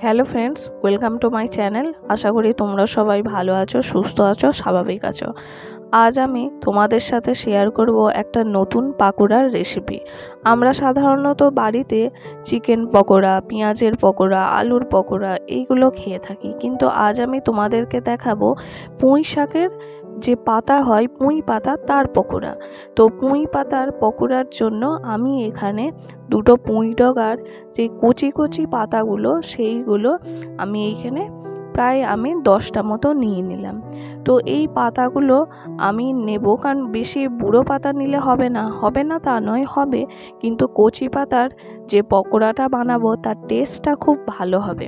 Hello friends, welcome to my channel. আশা করি তোমরা সবাই ভালো আছো, সুস্থ আছো, স্বাভাবিক আছো। আজ আমি তোমাদের সাথে শেয়ার করব একটা নতুন পাকোড়ার রেসিপি। আমরা সাধারণত বাড়িতে চিকেন পকোড়া, পেঁয়াজের পকোড়া, আলুর পকোড়া এইগুলো খেয়ে থাকি, কিন্তু আজ আমি তোমাদেরকে দেখাবো পুঁই শাকের যে পাতা হয়, পুঁই পাতা, তার পকোড়া। তো পুঁই পাতার পকোড়ার জন্য আমি এখানে দুটো পুঁই ডগার যে কচি কচি পাতাগুলো সেইগুলো আমি এইখানে প্রায় 10টা মতো নিয়ে নিলাম। তো এই পাতাগুলো আমি নেব, কারণ বেশি বুড়ো পাতা নিলে হবে না তা নয়, হবে, কিন্তু কচি পাতার যে পকোড়াটা বানাবো তার টেস্টটা খুব ভালো হবে।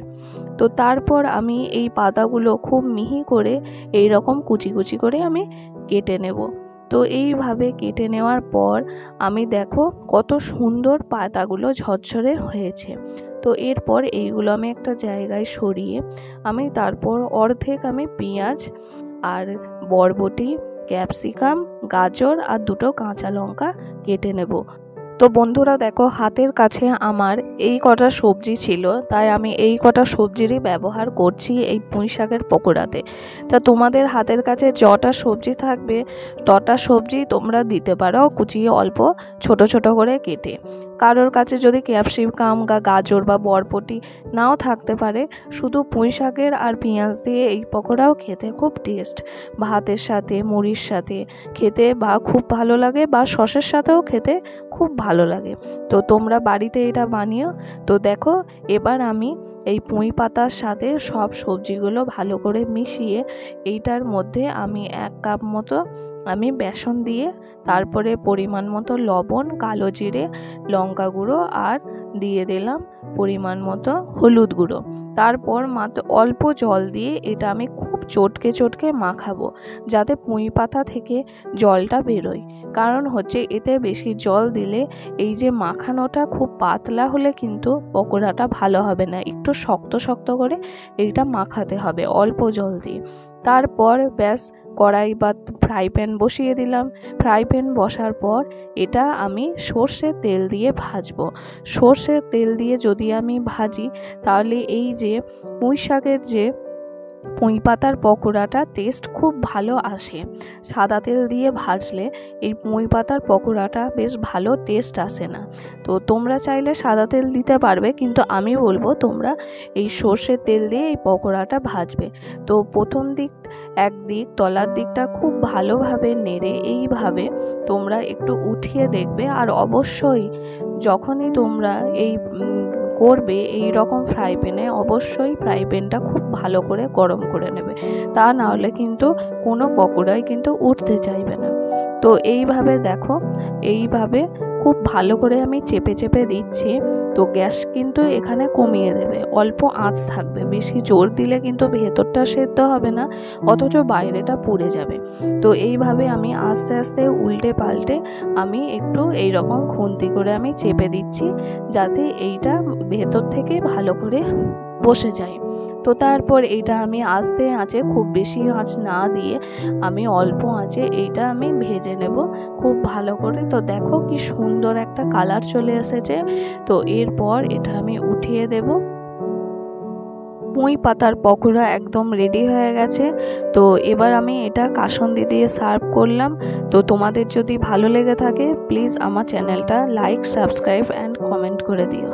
তো তারপর আমি এই পাতাগুলো খুব মিহি করে এই রকম কুচি কুচি করে আমি কেটে নেব। তো এইভাবে কেটে নেওয়ার পর আমি দেখো কত সুন্দর পাতাগুলো ঝরঝরে হয়েছে। তো এরপর এইগুলো আমি একটা জায়গায় সরিয়ে আমি তারপর অর্ধেক আমি পেঁয়াজ আর বরবটি, ক্যাপসিকাম, গাজর আর দুটো কাঁচা লঙ্কা কেটে নেব। তো বন্ধুরা দেখো, হাতের কাছে আমার এই কটা সবজি ছিল, তাই আমি এই কটা সবজিরই ব্যবহার করছি এই পুঁই শাকের পকোড়াতে। তা তোমাদের হাতের কাছে যটা সবজি থাকবে তটা সবজি তোমরা দিতে পারো, কুচিয়ে অল্প ছোট ছোট করে কেটে। কারোর কাছে যদি ক্যাপসিকাম, গাজর বা বরবটি নাও থাকতে পারে, শুধু পুঁই শাকের আর পেঁয়াজ দিয়ে এই পকোড়াও খেতে খুব টেস্ট, ভাতের সাথে, মুড়ির সাথে খেতে বা খুব ভালো লাগে, বা সসের সাথেও খেতে খুব ভালো লাগে। তো তোমরা বাড়িতে এটা বানিও। তো দেখো, এবার আমি এই পুঁই পাতার সাথে সব সবজিগুলো ভালো করে মিশিয়ে এইটার মধ্যে আমি 1 কাপ মতো আমি বেসন দিয়ে, তারপরে পরিমাণ মতো লবণ, কালো জিরে, লঙ্কা গুঁড়ো আর দিয়ে দিলাম পরিমাণ মতো হলুদ গুঁড়ো। তারপর মাত্র অল্প জল দিয়ে এটা আমি খুব চটকে মাখাবো, যাতে পুঁই পাতা থেকে জলটা বেরোয়। কারণ হচ্ছে এতে বেশি জল দিলে এই যে মাখানোটা খুব পাতলা হলে কিন্তু পকোড়াটা ভালো হবে না, একটু শক্ত শক্ত করে এইটা মাখাতে হবে অল্প জল দিয়ে। তারপর ব্যাস কড়াই বা ফ্রাই প্যান বসিয়ে দিলাম। ফ্রাই প্যান বসার পর এটা আমি সর্ষের তেল দিয়ে ভাজবো। সর্ষের তেল দিয়ে যদি আমি ভাজি তাহলে এই যে পুঁই শাকের যে পুঁই পাতার পকোড়াটা টেস্ট খুব ভালো আসে। সাদা তেল দিয়ে ভাজলে এই পুঁই পাতার পকোড়াটা বেশ ভালো টেস্ট আসে না। তো তোমরা চাইলে সাদা তেল দিতে পারবে, কিন্তু আমি বলবো তোমরা এই সর্ষের তেল দিয়ে এই পকোড়াটা ভাজবে। তো প্রথম দিক একদিক তলার দিকটা খুব ভালোভাবে নেড়ে এইভাবে তোমরা একটু উঠিয়ে দেখবে। আর অবশ্যই যখনই তোমরা এই করবে এই রকম ফ্রাই প্যানে, অবশ্যই ফ্রাই প্যানটা খুব ভালো করে গরম করে নেবে, তা না হলে কিন্তু কোনো পকোড়াই কিন্তু উঠতে চাইবে না। তো এইভাবে দেখো, এইভাবে খুব ভালো করে আমি চেপে দিচ্ছি। তো গ্যাস কিন্তু এখানে কমিয়ে দেবে, অল্প আঁচ থাকবে, বেশি জোর দিলে কিন্তু ভেতরটা সেদ্ধ হবে না, অথচ বাইরেটা পুড়ে যাবে। তো এইভাবে আমি আস্তে আস্তে উল্টে পাল্টে আমি একটু এইরকম খুন্তি করে আমি চেপে দিচ্ছি, যাতে এইটা ভেতর থেকে ভালো করে বসে যায়। তো তারপর এইটা আমি আস্তে আঁচে, খুব বেশি আঁচ না দিয়ে আমি অল্প আঁচে এইটা আমি ভেজে নেব খুব ভালো করে। তো দেখো কি সুন্দর একটা কালার চলে এসেছে। তো এরপর এটা আমি উঠিয়ে দেব। পুঁই পাতার পকোড়া একদম রেডি হয়ে গেছে। তো এবার আমি এটা কাসুন্দি দিয়ে সার্ভ করলাম। তো তোমাদের যদি ভালো লেগে থাকে প্লিজ আমার চ্যানেলটা লাইক, সাবস্ক্রাইব অ্যান্ড কমেন্ট করে দিও।